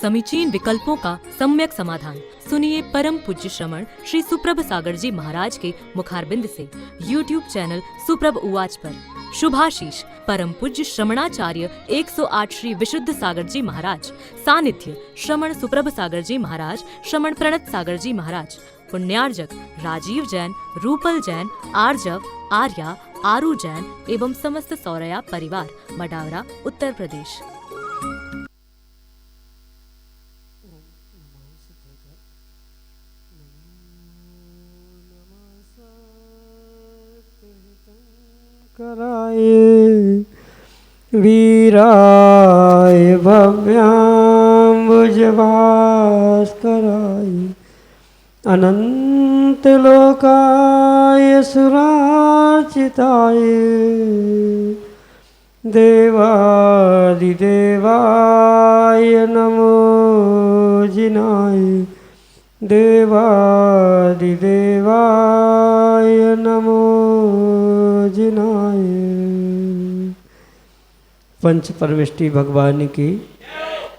समीचीन विकल्पों का सम्यक समाधान। सुनिए परम पूज्य श्रमण श्री सुप्रभ सागर जी महाराज के मुखारबिंद से YouTube चैनल सुप्रभ उवाच पर। शुभाशीष परम पूज्य श्रमणाचार्य 108 श्री विशुद्ध सागर जी महाराज। सानिध्य श्रमण सुप्रभ सागर जी महाराज, श्रमण प्रणत सागर जी महाराज। पुण्यार्जक राजीव जैन, रूपल जैन, आर्जव, आर्या, आरू जैन एवं समस्त सौरया परिवार, मडावरा, उत्तर प्रदेश। कराये वीराय भव्याम्बुजवास कराये अनंत लोकाय सुराचिताय देवादिदेवाय नमो जिनाय देवादिदेवाय नमो जिनाय। पंच परमेष्टि भगवान की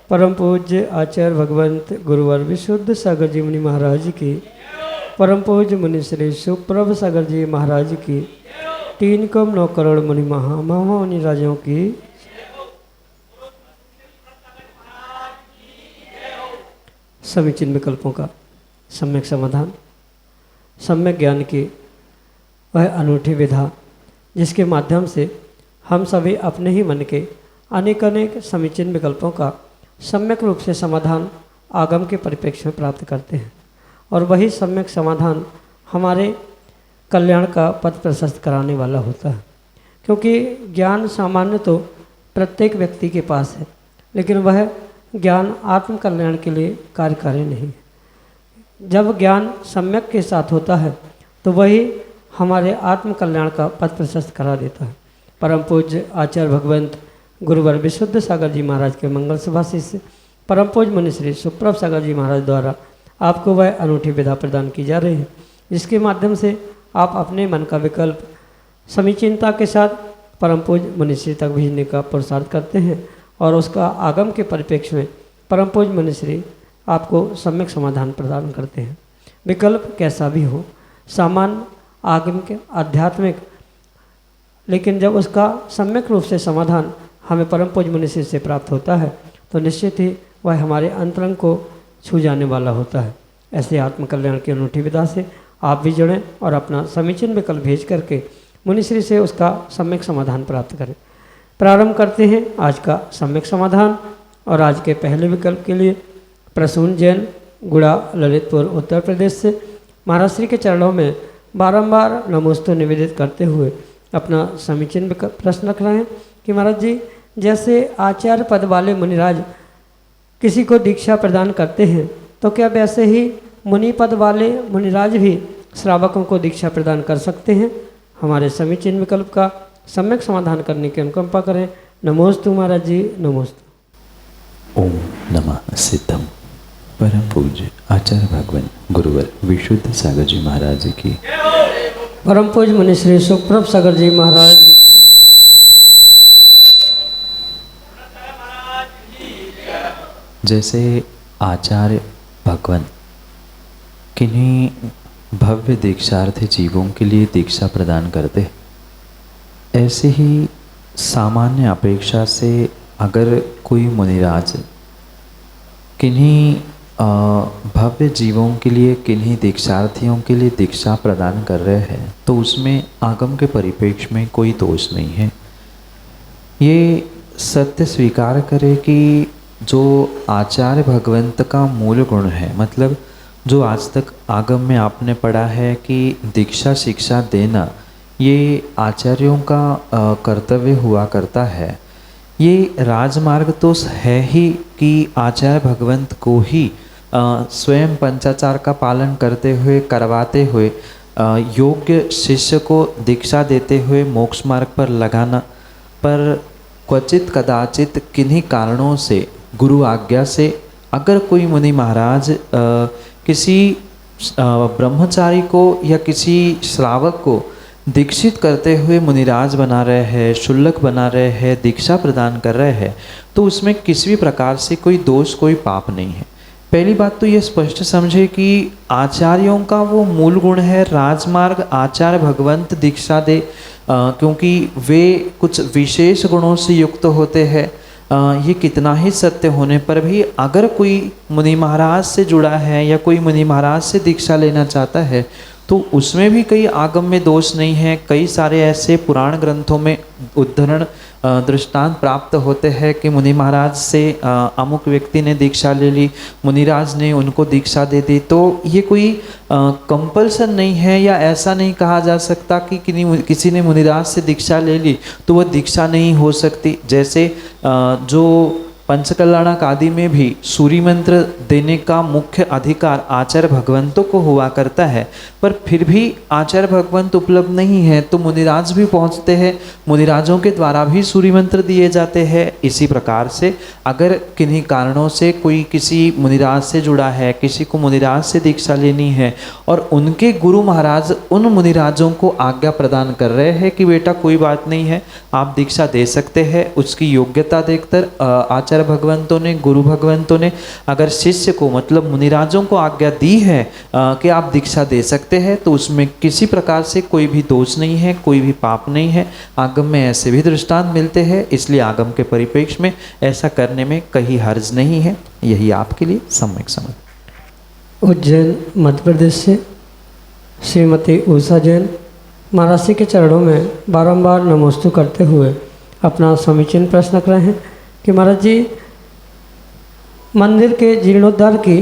परम पूज्य आचार्य भगवंत गुरुवर विशुद्ध सागर जी मुनि महाराज की, परम पूज्य मुनि श्री सुप्रभ सागर जी महाराज की, 3 करोड़ 9 करोड़ मुनि महामुनि राजों की, समीचीन विकल्पों का सम्यक समाधान, सम्यक ज्ञान की वह अनूठी विधा जिसके माध्यम से हम सभी अपने ही मन के अनेक समीचीन विकल्पों का सम्यक रूप से समाधान आगम के परिप्रेक्ष्य में प्राप्त करते हैं, और वही सम्यक समाधान हमारे कल्याण का पथ प्रशस्त कराने वाला होता है। क्योंकि ज्ञान सामान्य तो प्रत्येक व्यक्ति के पास है, लेकिन वह ज्ञान आत्म कल्याण के लिए कार्यकारी नहीं है। जब ज्ञान सम्यक के साथ होता है तो वही हमारे आत्म कल्याण का पथ प्रशस्त करा देता है। परम पूज्य आचार्य भगवंत गुरुवर विशुद्ध सागर जी महाराज के मंगल सुभाषित से परम पूज्य मुनि श्री सुप्रभ सागर जी महाराज द्वारा आपको वह अनूठी विधा प्रदान की जा रही है, जिसके माध्यम से आप अपने मन का विकल्प समीचीनता के साथ परम पूज्य मुनि श्री तक भेजने का पुरुषार्थ करते हैं, और उसका आगम के परिप्रेक्ष्य में परम पूज्य मुनि श्री आपको सम्यक समाधान प्रदान करते हैं। विकल्प कैसा भी हो, सामान्य, आगम के, आध्यात्मिक, लेकिन जब उसका सम्यक रूप से समाधान हमें परम पूज्य मुनि श्री से प्राप्त होता है तो निश्चित ही वह हमारे अंतरंग को छू जाने वाला होता है। ऐसे आत्मकल्याण की अनूठी विधा से आप भी जुड़ें और अपना समीचीन विकल्प भेज करके मुनिश्री से उसका सम्यक समाधान प्राप्त करें। प्रारंभ करते हैं आज का सम्यक समाधान, और आज के पहले विकल्प के लिए प्रसून जैन, गुड़ा, ललितपुर, उत्तर प्रदेश से महाराज श्री के चरणों में बारंबार नमोस्तु निवेदित करते हुए अपना समीचीन विकल्प प्रश्न रख रहे हैं कि महाराज जी, जैसे आचार्य पद वाले मुनिराज किसी को दीक्षा प्रदान करते हैं, तो क्या वैसे ही मुनि पद वाले मुनिराज भी श्रावकों को दीक्षा प्रदान कर सकते हैं? हमारे समीचीन विकल्प का सम्यक समाधान करने की अनुकंपा करें। नमोस्तु महाराज जी, नमोस्तु। ओम नमः सिद्धम। परम पूज्य आचार्य भगवान गुरुवर विशुद्ध सागर जी महाराज की, परम पूज्य मुनि श्री सुप्रभ सागर जी महाराज जी, जैसे आचार्य भगवान किन्हीं भव्य दीक्षार्थी जीवों के लिए दीक्षा प्रदान करते, ऐसे ही सामान्य अपेक्षा से अगर कोई मुनिराज किन्हीं भव्य जीवों के लिए, किन्हीं दीक्षार्थियों के लिए दीक्षा प्रदान कर रहे हैं, तो उसमें आगम के परिप्रेक्ष्य में कोई दोष नहीं है। ये सत्य स्वीकार करे कि जो आचार्य भगवंत का मूल गुण है, मतलब जो आज तक आगम में आपने पढ़ा है कि दीक्षा शिक्षा देना ये आचार्यों का कर्तव्य हुआ करता है, ये राजमार्ग तो है ही कि आचार्य भगवंत को ही स्वयं पंचाचार का पालन करते हुए, करवाते हुए, योग्य शिष्य को दीक्षा देते हुए मोक्ष मार्ग पर लगाना, पर क्वचित कदाचित किन्हीं कारणों से गुरु आज्ञा से अगर कोई मुनि महाराज किसी ब्रह्मचारी को या किसी श्रावक को दीक्षित करते हुए मुनिराज बना रहे हैं, शुल्लक बना रहे हैं, दीक्षा प्रदान कर रहे हैं, तो उसमें किसी भी प्रकार से कोई दोष, कोई पाप नहीं है। पहली बात तो ये स्पष्ट समझे कि आचार्यों का वो मूल गुण है राजमार्ग, आचार्य भगवंत दीक्षा दे, क्योंकि वे कुछ विशेष गुणों से युक्त होते हैं। ये कितना ही सत्य होने पर भी अगर कोई मुनि महाराज से जुड़ा है या कोई मुनि महाराज से दीक्षा लेना चाहता है तो उसमें भी कई आगम में दोष नहीं है। कई सारे ऐसे पुराण ग्रंथों में उद्धरण दृष्टांत प्राप्त होते हैं कि मुनि महाराज से अमुक व्यक्ति ने दीक्षा ले ली, मुनिराज ने उनको दीक्षा दे दी। तो ये कोई कंपल्सन नहीं है या ऐसा नहीं कहा जा सकता कि किसी ने मुनिराज से दीक्षा ले ली तो वह दीक्षा नहीं हो सकती। जैसे जो पंचकल्याणक आदि में भी सूर्य मंत्र देने का मुख्य अधिकार आचार्य भगवंतों को हुआ करता है, पर फिर भी आचार्य भगवंत उपलब्ध नहीं है तो मुनिराज भी पहुंचते हैं, मुनिराजों के द्वारा भी सूर्य मंत्र दिए जाते हैं। इसी प्रकार से अगर किन्हीं कारणों से कोई किसी मुनिराज से जुड़ा है, किसी को मुनिराज से दीक्षा लेनी है और उनके गुरु महाराज उन मुनिराजों को आज्ञा प्रदान कर रहे हैं कि बेटा कोई बात नहीं है, आप दीक्षा दे सकते हैं, उसकी योग्यता देखकर आचार्य भगवंतों ने, गुरु भगवंतों ने अगर शिष्य को मतलब मुनिराजों को आज्ञा दी है कि आप दीक्षा दे सकते हैं तो उसमें किसी प्रकार से कोई भी दोष नहीं है, कोई भी पाप नहीं है। आगम में ऐसे भी दृष्टांत मिलते हैं, इसलिए आगम के परिप्रेक्ष्य में ऐसा करने में कहीं हर्ज नहीं है। यही आपके लिए सम्यक समझ। उज्जैन मध्य प्रदेश से श्रीमती उषा जैन महाराज जी के चरणों में बारंबार नमोस्तु करते हुए अपना समीचीन प्रश्न रख रहे हैं कि महाराज जी, मंदिर के जीर्णोद्धार की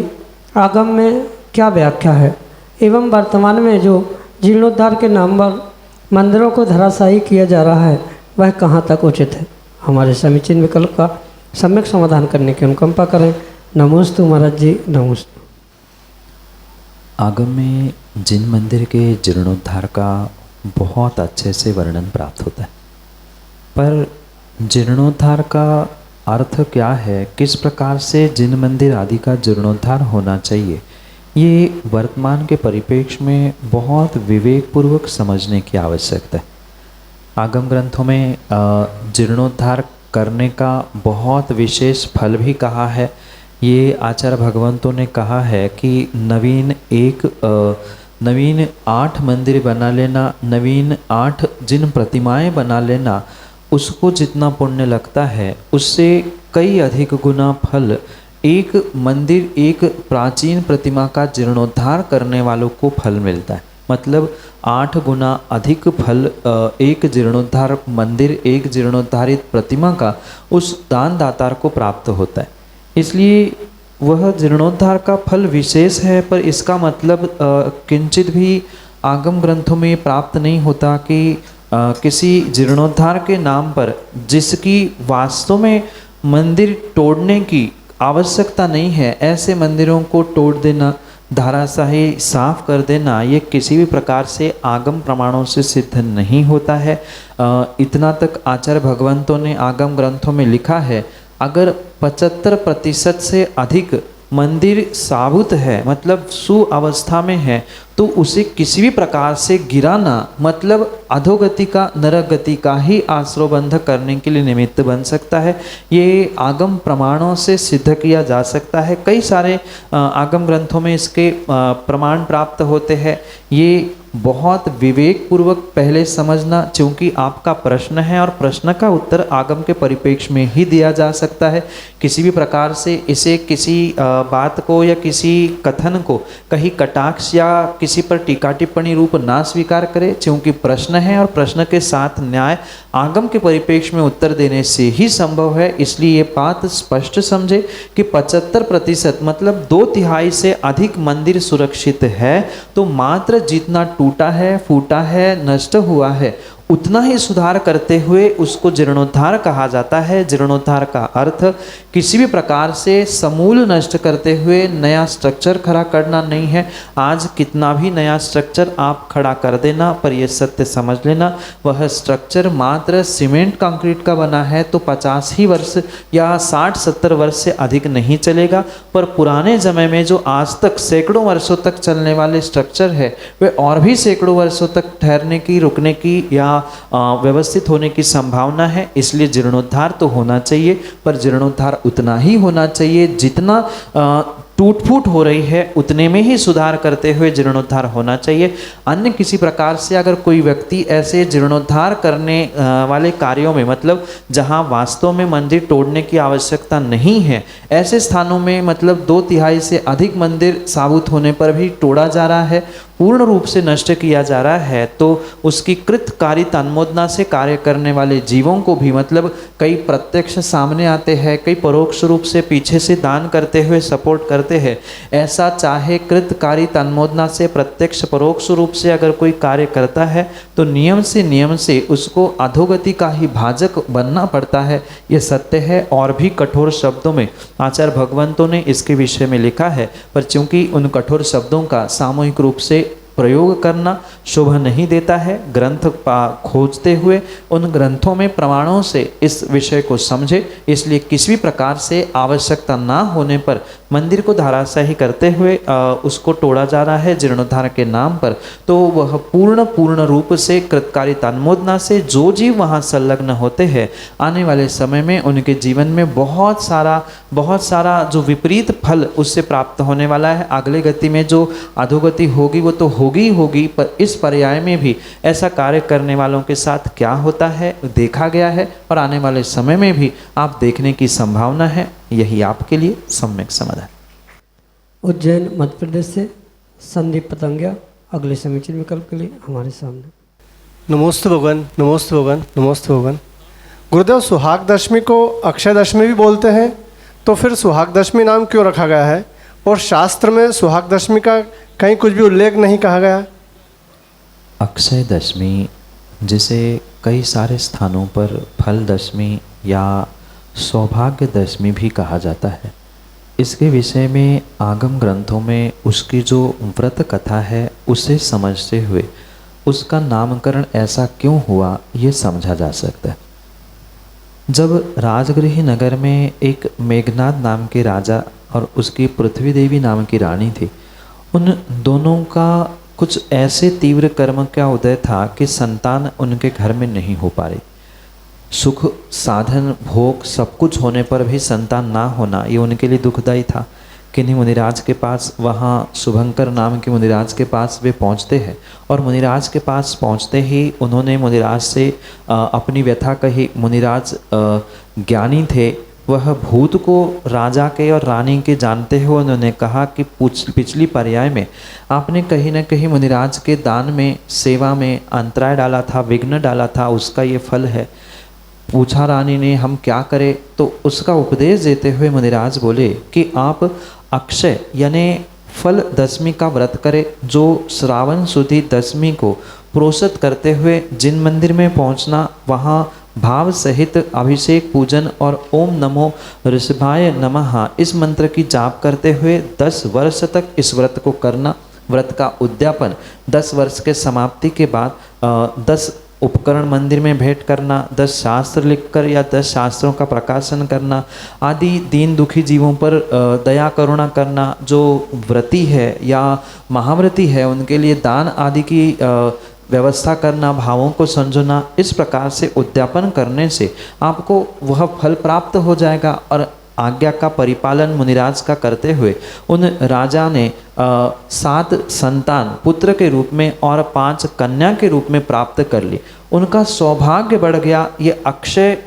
आगम में क्या व्याख्या है एवं वर्तमान में जो जीर्णोद्धार के नाम पर मंदिरों को धराशायी किया जा रहा है वह कहाँ तक उचित है? हमारे समीचीन विकल्प का सम्यक समाधान करने की अनुकंपा करें। नमोस्तु महाराज जी, नमोस्तु। आगम में जिन मंदिर के जीर्णोद्धार का बहुत अच्छे से वर्णन प्राप्त होता है, पर जीर्णोद्धार का अर्थ क्या है, किस प्रकार से जिन मंदिर आदि का जीर्णोद्धार होना चाहिए, ये वर्तमान के परिप्रेक्ष्य में बहुत विवेकपूर्वक समझने की आवश्यकता है। आगम ग्रंथों में जीर्णोद्धार करने का बहुत विशेष फल भी कहा है। ये आचार्य भगवंतों ने कहा है कि नवीन 8 मंदिर बना लेना, नवीन 8 जिन प्रतिमाएं बना लेना, उसको जितना पुण्य लगता है उससे कई अधिक गुना फल एक मंदिर, एक प्राचीन प्रतिमा का जीर्णोद्धार करने वालों को फल मिलता है। मतलब 8 गुना अधिक फल एक जीर्णोद्धार मंदिर, एक जीर्णोद्धारित प्रतिमा का उस दान दातार को प्राप्त होता है। इसलिए वह जीर्णोद्धार का फल विशेष है, पर इसका मतलब किंचित भी आगम ग्रंथों में प्राप्त नहीं होता कि किसी जीर्णोद्धार के नाम पर जिसकी वास्तव में मंदिर तोड़ने की आवश्यकता नहीं है, ऐसे मंदिरों को तोड़ देना, धाराशाही साफ कर देना, ये किसी भी प्रकार से आगम प्रमाणों से सिद्ध नहीं होता है। इतना तक आचार्य भगवंतों ने आगम ग्रंथों में लिखा है, अगर 75% से अधिक मंदिर साबुत है, मतलब सुअवस्था में है, तो उसे किसी भी प्रकार से गिराना मतलब अधोगति का, नरगति का ही आश्रयबंध करने के लिए निमित्त बन सकता है। ये आगम प्रमाणों से सिद्ध किया जा सकता है। कई सारे आगम ग्रंथों में इसके प्रमाण प्राप्त होते हैं। ये बहुत विवेक पूर्वक पहले समझना, क्योंकि आपका प्रश्न है और प्रश्न का उत्तर आगम के परिप्रेक्ष्य में ही दिया जा सकता है। किसी भी प्रकार से इसे किसी बात को या किसी कथन को कहीं कटाक्ष या किसी पर टीका टिप्पणी रूप ना स्वीकार करे, क्योंकि प्रश्न है और प्रश्न के साथ न्याय आगम के परिप्रेक्ष्य में उत्तर देने से ही संभव है। इसलिए ये बात स्पष्ट समझे कि 75% मतलब 2/3 से अधिक मंदिर सुरक्षित है, तो मात्र जितना टूटा है, फूटा है, नष्ट हुआ है, उतना ही सुधार करते हुए उसको जीर्णोद्धार कहा जाता है। जीर्णोद्धार का अर्थ किसी भी प्रकार से समूल नष्ट करते हुए नया स्ट्रक्चर खड़ा करना नहीं है। आज कितना भी नया स्ट्रक्चर आप खड़ा कर देना, पर यह सत्य समझ लेना, वह स्ट्रक्चर मात्र सीमेंट कंक्रीट का बना है तो 50 ही वर्ष या 60-70 वर्ष से अधिक नहीं चलेगा। पर पुराने समय में जो आज तक सैकड़ों वर्षों तक चलने वाले स्ट्रक्चर है, वे और भी सैकड़ों वर्षों तक ठहरने की, रुकने की या व्यवस्थित होने की संभावना है। इसलिए जीर्णोद्धार तो होना चाहिए, पर जीर्णोद्धार उतना ही होना चाहिए जितना टूट फूट हो रही है, उतने में ही सुधार करते हुए जीर्णोद्धार होना चाहिए। अन्य किसी प्रकार से अगर कोई व्यक्ति ऐसे जीर्णोद्धार करने वाले कार्यों में, मतलब जहां वास्तव में मंदिर तोड़ने की आवश्यकता नहीं है, ऐसे स्थानों में मतलब 2/3 से अधिक मंदिर साबुत होने पर भी तोड़ा जा रहा है, पूर्ण रूप से नष्ट किया जा रहा है, तो उसकी कृतकारिता अनुमोदना से कार्य करने वाले जीवों को भी, मतलब कई प्रत्यक्ष सामने आते हैं, कई परोक्ष रूप से पीछे से दान करते हुए सपोर्ट करते हैं। ऐसा चाहे कृतकारिता अनुमोदना से प्रत्यक्ष परोक्ष रूप से अगर कोई कार्य करता है तो नियम से उसको अधोगति का ही भाजक बनना पड़ता है। यह सत्य है। और भी कठोर शब्दों में आचार्य भगवंतों ने इसके विषय में लिखा है, पर चूंकि उन कठोर शब्दों का सामूहिक रूप से प्रयोग करना शोभा नहीं देता है, ग्रंथ खोजते हुए उन ग्रंथों में प्रमाणों से इस विषय को समझे। इसलिए किसी भी प्रकार से आवश्यकता ना होने पर मंदिर को धराशायी करते हुए उसको तोड़ा जा रहा है जीर्णोद्धार के नाम पर, तो वह पूर्ण रूप से कृतकारिता अनुमोदना से जो जीव वहाँ संलग्न होते हैं, आने वाले समय में उनके जीवन में बहुत सारा जो विपरीत फल उससे प्राप्त होने वाला है। अगले गति में जो अधोगति होगी वो तो होगी, पर इस पर्याय में भी ऐसा कार्य करने वालों के साथ क्या होता है देखा गया है, और आने वाले समय में भी आप देखने की संभावना है। यही आपके लिए सम्यक समाधान। उज्जैन मध्य प्रदेश से संदीप पतंगिया अगले समीचीन विकल्प के लिए हमारे सामने। नमोस्तु भगवान, नमोस्तु भगवान, नमोस्तु भगवान। गुरुदेव, सुहाग दशमी को अक्षय दशमी भी बोलते हैं, तो फिर सुहाग दशमी नाम क्यों रखा गया है? और शास्त्र में सुहाग दशमी का कहीं कुछ भी उल्लेख नहीं कहा गया। अक्षय दशमी, जिसे कई सारे स्थानों पर फल दशमी या सौभाग्य दशमी भी कहा जाता है, इसके विषय में आगम ग्रंथों में उसकी जो व्रत कथा है उसे समझते हुए उसका नामकरण ऐसा क्यों हुआ ये समझा जा सकता है। जब राजगृह नगर में एक मेघनाद नाम के राजा और उसकी पृथ्वी देवी नाम की रानी थी, उन दोनों का कुछ ऐसे तीव्र कर्म का उदय था कि संतान उनके घर में नहीं हो पा रही। सुख साधन भोग सब कुछ होने पर भी संतान ना होना ये उनके लिए दुखदायी था। किन्हीं मुनिराज के पास, वहाँ शुभंकर नाम के मुनिराज के पास वे पहुँचते हैं, और मुनिराज के पास पहुँचते ही उन्होंने मुनिराज से अपनी व्यथा कही। मुनिराज ज्ञानी थे, वह भूत को राजा के और रानी के जानते हुए उन्होंने कहा कि पिछली पर्याय में आपने कहीं न कहीं मुनिराज के दान में, सेवा में अंतराय डाला था, विघ्न डाला था, उसका ये फल है। पूछा रानी ने, हम क्या करें? तो उसका उपदेश देते हुए मुनिराज बोले कि आप अक्षय यानी फल दशमी का व्रत करें, जो श्रावण सुदी दशमी को प्रोषित करते हुए जिन मंदिर में पहुंचना, वहां भाव सहित अभिषेक पूजन और ओम नमो ऋषभाय नमः इस मंत्र की जाप करते हुए 10 वर्ष तक इस व्रत को करना। व्रत का उद्यापन 10 वर्ष के समाप्ति के बाद 10 उपकरण मंदिर में भेंट करना, 10 शास्त्र लिखकर या 10 शास्त्रों का प्रकाशन करना आदि, दीन दुखी जीवों पर दया करुणा करना, जो व्रती है या महाव्रती है उनके लिए दान आदि की व्यवस्था करना, भावों को संजोना। इस प्रकार से उद्यापन करने से आपको वह फल प्राप्त हो जाएगा। और आज्ञा का परिपालन मुनिराज का करते हुए उन राजा ने 7 संतान पुत्र के रूप में और 5 कन्या के रूप में प्राप्त कर ली। उनका सौभाग्य बढ़ गया ये अक्षय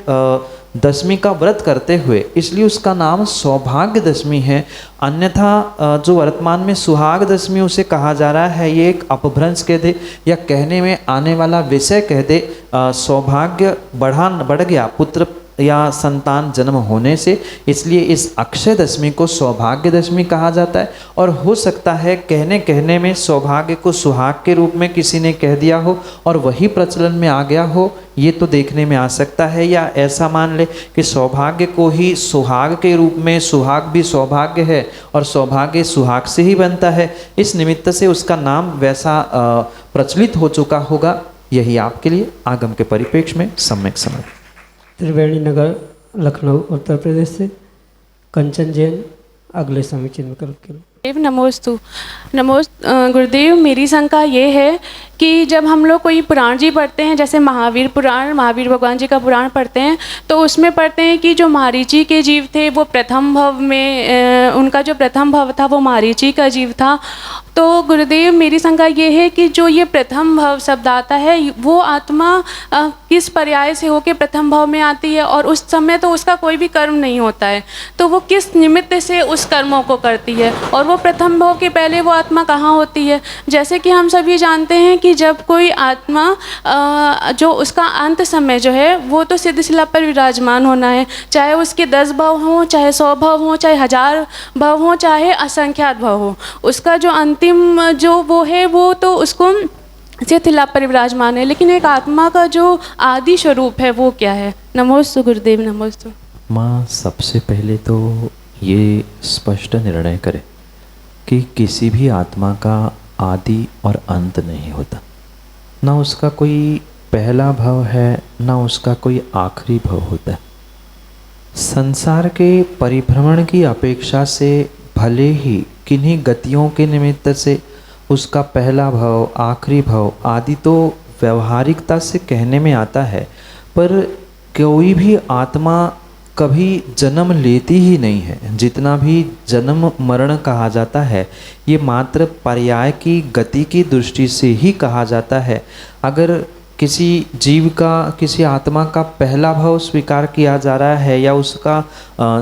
दशमी का व्रत करते हुए, इसलिए उसका नाम सौभाग्य दशमी है। अन्यथा जो वर्तमान में सुहाग दशमी उसे कहा जा रहा है, ये एक अपभ्रंश कह दे या कहने में आने वाला विषय कह दे। सौभाग्य बढ़ गया, पुत्र या संतान जन्म होने से, इसलिए इस अक्षय दशमी को सौभाग्य दशमी कहा जाता है। और हो सकता है कहने कहने में सौभाग्य को सुहाग के रूप में किसी ने कह दिया हो और वही प्रचलन में आ गया हो, ये तो देखने में आ सकता है। या ऐसा मान ले कि सौभाग्य को ही सुहाग के रूप में, सुहाग भी सौभाग्य है और सौभाग्य सुहाग से ही बनता है, इस निमित्त से उसका नाम वैसा प्रचलित हो चुका होगा। यही आपके लिए आगम के परिप्रेक्ष्य में सम्यक समझ। त्रिवेणी नगर लखनऊ उत्तर प्रदेश से कंचन जैन अगले समीचीन विकल्प के लिए। नमोस्तु। गुरुदेव, मेरी शंका ये है कि जब हम लोग कोई पुराण जी पढ़ते हैं, जैसे महावीर पुराण, महावीर भगवान जी का पुराण पढ़ते हैं, तो उसमें पढ़ते हैं कि जो मारीची के जीव थे वो प्रथम भव में, उनका जो प्रथम भव था वो मारीची का जीव था। तो गुरुदेव, मेरी शंका ये है कि जो ये प्रथम भव शब्द आता है, वो आत्मा किस पर्याय से होकर प्रथम भव में आती है, और उस समय तो उसका कोई भी कर्म नहीं होता है, तो वो किस निमित्त से उस कर्मों को करती है, और वो प्रथम भव के पहले वो आत्मा कहाँ होती है? जैसे कि हम सभी जानते हैं कि जब कोई आत्मा जो उसका अंत समय जो है वो तो सिद्ध शिला पर विराजमान होना है, चाहे उसके 10 भव हों, चाहे 100 भव हों, चाहे 1000 भव हों, चाहे असंख्यात भव हो, उसका जो अंतिम जो वो है वो तो उसको सिद्ध शिला पर विराजमान है। लेकिन एक आत्मा का जो आदि स्वरूप है वो क्या है? नमोस्तु गुरुदेव, नमोस्तु। माँ, सबसे पहले तो ये स्पष्ट निर्णय करें कि किसी भी आत्मा का आदि और अंत नहीं होता, ना उसका कोई पहला भव है, ना उसका कोई आखिरी भव होता है। संसार के परिभ्रमण की अपेक्षा से भले ही किन्हीं गतियों के निमित्त से उसका पहला भव, आखिरी भव आदि तो व्यवहारिकता से कहने में आता है, पर कोई भी आत्मा कभी जन्म लेती ही नहीं है। जितना भी जन्म मरण कहा जाता है, ये मात्र पर्याय की गति की दृष्टि से ही कहा जाता है। अगर किसी जीव का, किसी आत्मा का पहला भाव स्वीकार किया जा रहा है या उसका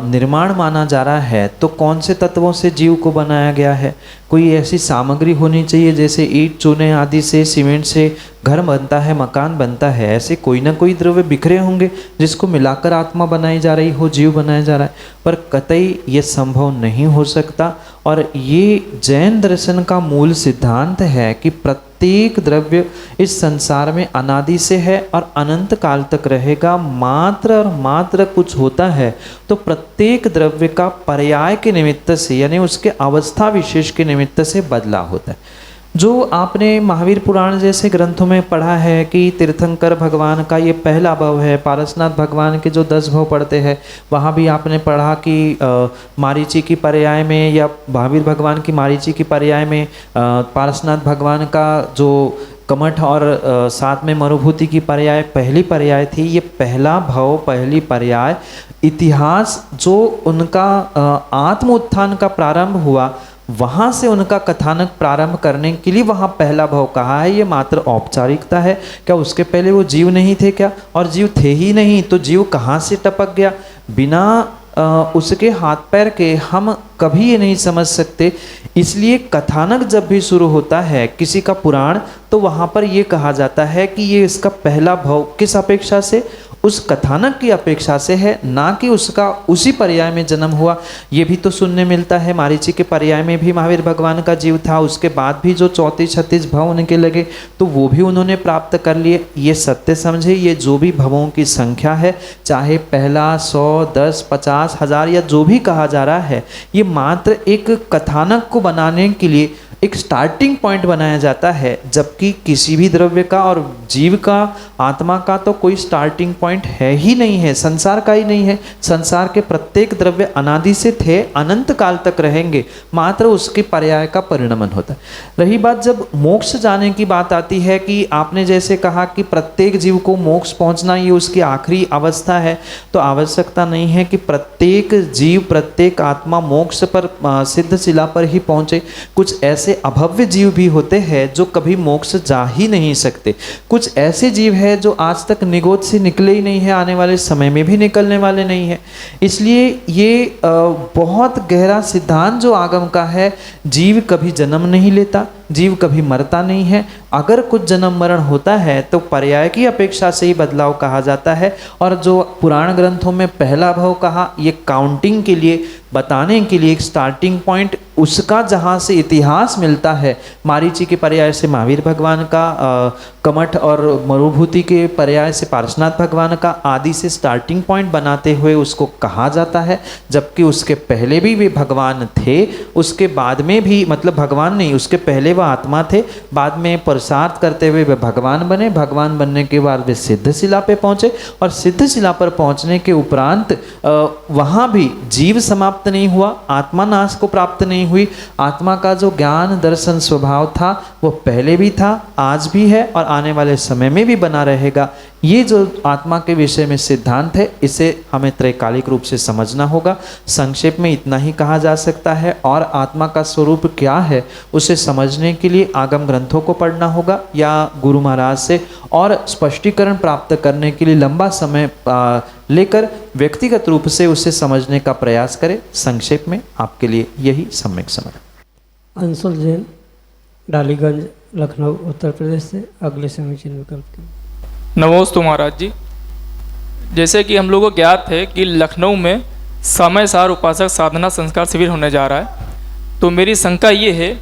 निर्माण माना जा रहा है, तो कौन से तत्वों से जीव को बनाया गया है? कोई ऐसी सामग्री होनी चाहिए, जैसे ईंट चूने आदि से, सीमेंट से घर बनता है, मकान बनता है, ऐसे कोई ना कोई द्रव्य बिखरे होंगे जिसको मिलाकर आत्मा बनाई जा रही हो, जीव बनाया जा रहा है। पर कतई ये संभव नहीं हो सकता। और ये जैन दर्शन का मूल सिद्धांत है कि प्रत्येक द्रव्य इस संसार में अनादि से है और अनंत काल तक रहेगा। मात्र और मात्र कुछ होता है तो प्रत्येक द्रव्य का पर्याय के निमित्त से, यानी उसके अवस्था विशेष के निमित्त से बदलाव होता है। जो आपने महावीर पुराण जैसे ग्रंथों में पढ़ा है कि तीर्थंकर भगवान का ये पहला भव है, पारसनाथ भगवान के जो 10 भव पढ़ते हैं, वहाँ भी आपने पढ़ा कि मारीची की पर्याय में या महावीर भगवान की मारीची की पर्याय में पारसनाथ भगवान का जो कमठ और साथ में मरुभूति की पर्याय पहली पर्याय थी। ये पहला भव, पहली पर्याय, इतिहास जो उनका आत्म उत्थान का प्रारंभ हुआ, वहाँ से उनका कथानक प्रारंभ करने के लिए वहाँ पहला भव कहा है। ये मात्र औपचारिकता है। क्या उसके पहले वो जीव नहीं थे क्या? और जीव थे ही नहीं तो जीव कहाँ से टपक गया? बिना उसके हाथ पैर के हम कभी ये नहीं समझ सकते। इसलिए कथानक जब भी शुरू होता है किसी का पुराण, तो वहाँ पर ये कहा जाता है कि ये इसका पहला भव किस अपेक्षा से? उस कथानक की अपेक्षा से है, ना कि उसका उसी पर्याय में जन्म हुआ। ये भी तो सुनने मिलता है मारीची के पर्याय में भी महावीर भगवान का जीव था, उसके बाद भी जो 34-36 भव उनके लगे तो वो भी उन्होंने प्राप्त कर लिए। ये सत्य समझे, ये जो भी भवों की संख्या है, चाहे पहला 100, 10, 50, 1000 या जो भी कहा जा रहा है, ये मात्र एक कथानक को बनाने के लिए एक स्टार्टिंग पॉइंट बनाया जाता है। जबकि किसी भी द्रव्य का और जीव का, आत्मा का तो कोई स्टार्टिंग पॉइंट है ही नहीं है, संसार का ही नहीं है। संसार के प्रत्येक द्रव्य अनादि से थे, अनंत काल तक रहेंगे, मात्र उसके पर्याय का परिणमन होता है। रही बात जब मोक्ष जाने की बात आती है कि आपने जैसे कहा कि प्रत्येक जीव को मोक्ष पहुंचना ये उसकी आखिरी अवस्था है, तो आवश्यकता नहीं है कि प्रत्येक जीव, प्रत्येक आत्मा मोक्ष पर, सिद्ध शिला पर ही पहुंचे। कुछ ऐसे अभव्य जीव भी होते हैं जो कभी मोक्ष जा ही नहीं सकते। कुछ ऐसे जीव हैं जो आज तक निगोद से निकले ही नहीं है, आने वाले समय में भी निकलने वाले नहीं है। इसलिए ये बहुत गहरा सिद्धांत जो आगम का है, जीव कभी जन्म नहीं लेता, जीव कभी मरता नहीं है। अगर कुछ जन्म मरण होता है तो पर्याय की अपेक्षा से ही बदलाव कहा जाता है। और जो पुराण ग्रंथों में पहला भव कहा, ये काउंटिंग के लिए, बताने के लिए एक स्टार्टिंग पॉइंट, उसका जहाँ से इतिहास मिलता है, मारीची के पर्याय से महावीर भगवान का, कमठ और मरुभूति के पर्याय से पार्श्वनाथ भगवान का, आदि से स्टार्टिंग पॉइंट बनाते हुए उसको कहा जाता है। जबकि उसके पहले भी वे भगवान थे, उसके बाद में भी, मतलब भगवान नहीं, उसके पहले वह आत्मा थे, बाद में पुरुषार्थ करते हुए वे भगवान बने। भगवान बनने के बाद वे सिद्ध शिला पे पहुँचे, और सिद्ध शिला पर पहुँचने के उपरांत वहाँ भी जीव समाप्त नहीं हुआ, आत्मा नाश को प्राप्त नहीं हुई। आत्मा का जो ज्ञान दर्शन स्वभाव था वो पहले भी था, आज भी है और आने वाले समय में भी बना रहेगा। ये जो आत्मा के विषय में सिद्धांत है, इसे हमें त्रैकालिक रूप से समझना होगा। संक्षेप में इतना ही कहा जा सकता है। और आत्मा का स्वरूप क्या है उसे समझने के लिए आगम ग्रंथों को पढ़ना होगा, या गुरु महाराज से और स्पष्टीकरण प्राप्त करने के लिए लंबा समय लेकर व्यक्तिगत रूप से उसे समझने का प्रयास करें। संक्षेप में आपके लिए यही सम्यक समझ। अंशुल जैन, डालीगंज, लखनऊ, उत्तर प्रदेश से अगले समीचीन विकल्प की। नमोस्तु महाराज जी। जैसे कि हम लोगों को ज्ञात है कि लखनऊ में समय सार उपासक साधना संस्कार शिविर होने जा रहा है, तो मेरी शंका ये है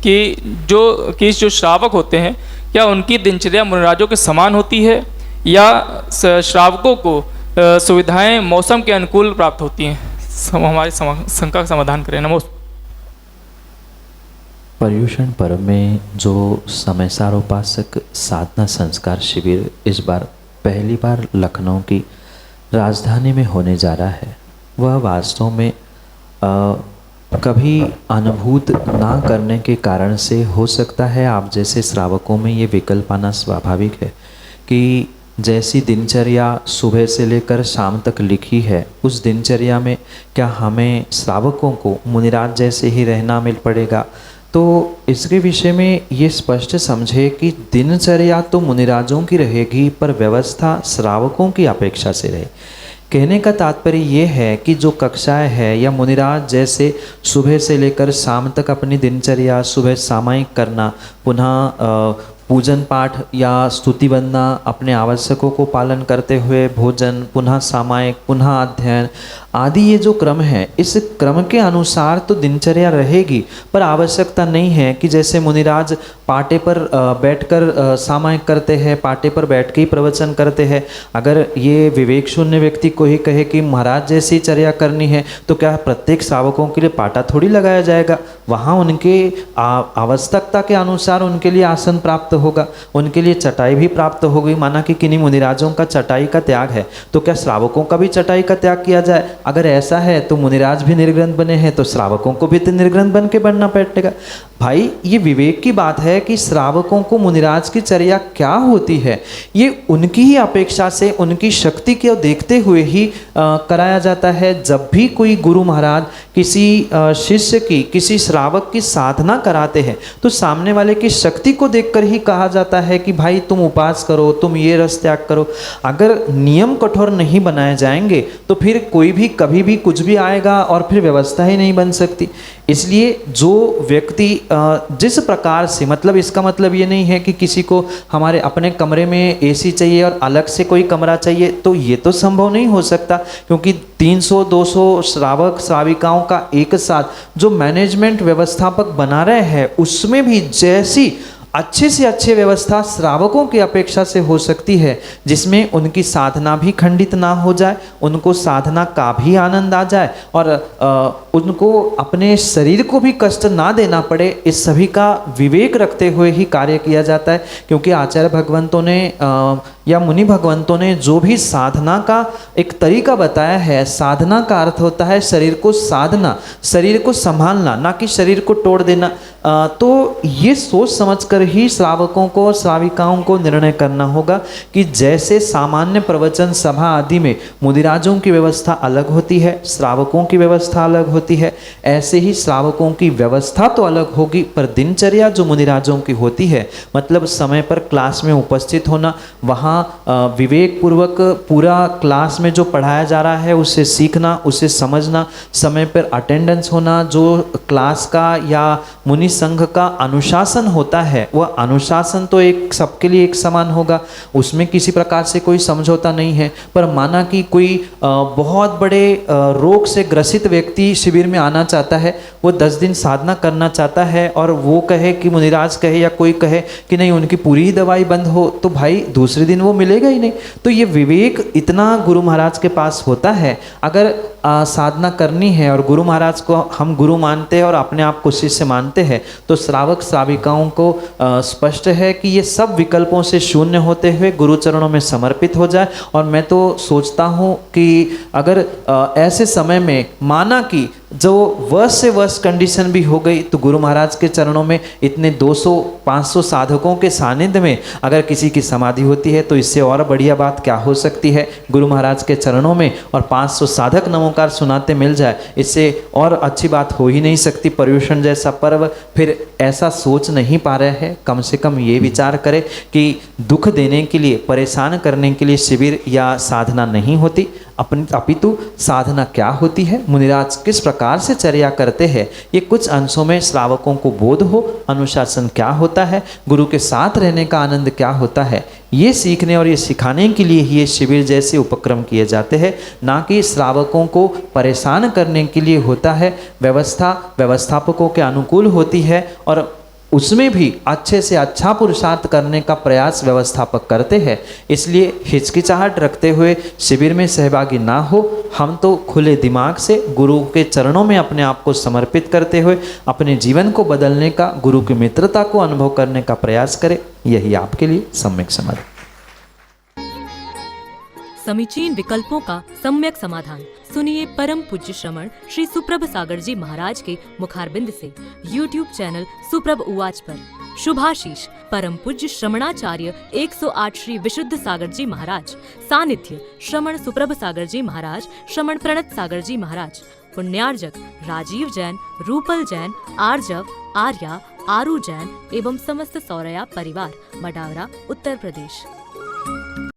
कि जो श्रावक होते हैं, क्या उनकी दिनचर्या मुनिराजों के समान होती है, या श्रावकों को सुविधाएं मौसम के अनुकूल प्राप्त होती हैं? हमारी शंका का समाधान करें। नमोस्तु। पर्युषण पर्व में जो समयसार उपासक साधना संस्कार शिविर इस बार पहली बार लखनऊ की राजधानी में होने जा रहा है, वह वास्तव में कभी अनुभूत ना करने के कारण से हो सकता है आप जैसे श्रावकों में ये विकल्प आना स्वाभाविक है कि जैसी दिनचर्या सुबह से लेकर शाम तक लिखी है, उस दिनचर्या में क्या हमें श्रावकों को मुनिराज जैसे ही रहना मिल पड़ेगा? तो इसके विषय में ये स्पष्ट समझे कि दिनचर्या तो मुनिराजों की रहेगी, पर व्यवस्था श्रावकों की अपेक्षा से रहे। कहने का तात्पर्य ये है कि जो कक्षाएं है या मुनिराज जैसे सुबह से लेकर शाम तक अपनी दिनचर्या, सुबह सामायिक करना, पुनः पूजन पाठ या स्तुति वंदना, अपने आवश्यकों को पालन करते हुए भोजन, पुनः सामायिक, पुनः अध्ययन आदि, ये जो क्रम है, इस क्रम के अनुसार तो दिनचर्या रहेगी। पर आवश्यकता नहीं है कि जैसे मुनिराज पाटे पर बैठकर सामायिक करते हैं, पाटे पर बैठ के ही प्रवचन करते हैं। अगर ये विवेक शून्य व्यक्ति को ही कहे कि महाराज जैसी चर्या करनी है, तो क्या प्रत्येक श्रावकों के लिए पाटा थोड़ी लगाया जाएगा? वहाँ उनके आवश्यकता के अनुसार उनके लिए आसन प्राप्त होगा, उनके लिए चटाई भी प्राप्त होगी। माना कि किन्हीं मुनिराजों का चटाई का त्याग है, तो क्या श्रावकों का भी चटाई का त्याग किया जाए? अगर ऐसा है तो मुनिराज भी निर्ग्रंथ बने हैं, तो श्रावकों को भी तो निर्ग्रंथ बन के बनना पड़ेगा। भाई, ये विवेक की बात है कि श्रावकों को मुनिराज की चर्या क्या होती है, ये उनकी ही अपेक्षा से, उनकी शक्ति को देखते हुए ही कराया जाता है। जब भी कोई गुरु महाराज किसी शिष्य की, किसी श्रावक की साधना कराते हैं, तो सामने वाले की शक्ति को देखकर ही कहा जाता है कि भाई तुम उपास करो, तुम ये रस त्याग करो। अगर नियम कठोर नहीं बनाए जाएंगे तो फिर कोई भी कभी भी कुछ भी आएगा और फिर व्यवस्था ही नहीं बन सकती। इसलिए जो व्यक्ति जिस प्रकार से, मतलब इसका मतलब ये नहीं है कि किसी को हमारे अपने कमरे में एसी चाहिए और अलग से कोई कमरा चाहिए, तो ये तो संभव नहीं हो सकता, क्योंकि 300-200 श्रावक श्राविकाओं का एक साथ जो मैनेजमेंट व्यवस्थापक बना रहे हैं, उसमें भी जैसी अच्छे से अच्छी व्यवस्था श्रावकों की अपेक्षा से हो सकती है, जिसमें उनकी साधना भी खंडित ना हो जाए, उनको साधना का भी आनंद आ जाए और उनको अपने शरीर को भी कष्ट ना देना पड़े, इस सभी का विवेक रखते हुए ही कार्य किया जाता है। क्योंकि आचार्य भगवंतों ने या मुनि भगवंतों ने जो भी साधना का एक तरीका बताया है, साधना का अर्थ होता है शरीर को साधना, शरीर को संभालना, ना कि शरीर को तोड़ देना। तो ये सोच समझकर ही श्रावकों को और श्राविकाओं को निर्णय करना होगा कि जैसे सामान्य प्रवचन सभा आदि में मुदिराजों की व्यवस्था अलग होती है, श्रावकों की व्यवस्था अलग होती है, ऐसे ही श्रावकों की व्यवस्था तो अलग होगी, पर दिनचर्या जो मुदिराजों की होती है, मतलब समय पर क्लास में उपस्थित होना, वहाँ विवेक पूर्वक पूरा क्लास में जो पढ़ाया जा रहा है उसे सीखना, उसे समझना, समय पर अटेंडेंस होना, जो क्लास का या मुनि संघ का अनुशासन होता है वह अनुशासन तो एक सबके लिए एक समान होगा, उसमें किसी प्रकार से कोई समझौता नहीं है। पर माना कि कोई बहुत बड़े रोग से ग्रसित व्यक्ति शिविर में आना चाहता है, वो 10 दिन साधना करना चाहता है और वो कहे कि मुनिराज कहे या कोई कहे कि नहीं उनकी पूरी ही दवाई बंद हो, तो भाई दूसरे दिन वो मिलेगा ही नहीं। तो ये विवेक इतना गुरु महाराज के पास होता है। अगर साधना करनी है और गुरु महाराज को हम गुरु मानते हैं और अपने आप को शिष्य मानते हैं, तो श्रावक श्राविकाओं को स्पष्ट है कि ये सब विकल्पों से शून्य होते हुए गुरु चरणों में समर्पित हो जाए। और मैं तो सोचता हूँ कि अगर ऐसे समय में माना कि जो वर्ष से वर्ष कंडीशन भी हो गई, तो गुरु महाराज के चरणों में इतने 200-500 साधकों के सानिध्य में अगर किसी की समाधि होती है तो इससे और बढ़िया बात क्या हो सकती है। गुरु महाराज के चरणों में और 500 साधक नमोकार सुनाते मिल जाए, इससे और अच्छी बात हो ही नहीं सकती। पर्युषण जैसा पर्व, फिर ऐसा सोच नहीं पा रहे हैं, कम से कम ये विचार करें कि दुख देने के लिए, परेशान करने के लिए शिविर या साधना नहीं होती, अपितु साधना क्या होती है, मुनिराज किस प्रकार से चर्या करते हैं, ये कुछ अंशों में श्रावकों को बोध हो। अनुशासन क्या होता है, गुरु के साथ रहने का आनंद क्या होता है, ये सीखने और ये सिखाने के लिए ही ये शिविर जैसे उपक्रम किए जाते हैं, ना कि श्रावकों को परेशान करने के लिए होता है। व्यवस्था व्यवस्थापकों के अनुकूल होती है और उसमें भी अच्छे से अच्छा पुरुषार्थ करने का प्रयास व्यवस्थापक करते हैं। इसलिए हिचकिचाहट रखते हुए शिविर में सहभागी ना हो, हम तो खुले दिमाग से गुरु के चरणों में अपने आप को समर्पित करते हुए अपने जीवन को बदलने का, गुरु की मित्रता को अनुभव करने का प्रयास करें। यही आपके लिए सम्यक समाधान। समीचीन विकल्पों का सम्यक समाधान सुनिए परम पूज्य श्रमण श्री सुप्रभ सागर जी महाराज के मुखारबिंद से YouTube चैनल सुप्रभ उवाच पर। शुभाशीष परम पूज्य श्रमणाचार्य 108 श्री विशुद्ध सागर जी महाराज, सानिध्य श्रमण सुप्रभ सागर जी महाराज, श्रमण प्रणत सागर जी महाराज, पुण्यार्जक राजीव जैन, रूपल जैन, आर्जव, आर्या, आरू जैन एवं समस्त सौरया परिवार, मडावरा, उत्तर प्रदेश।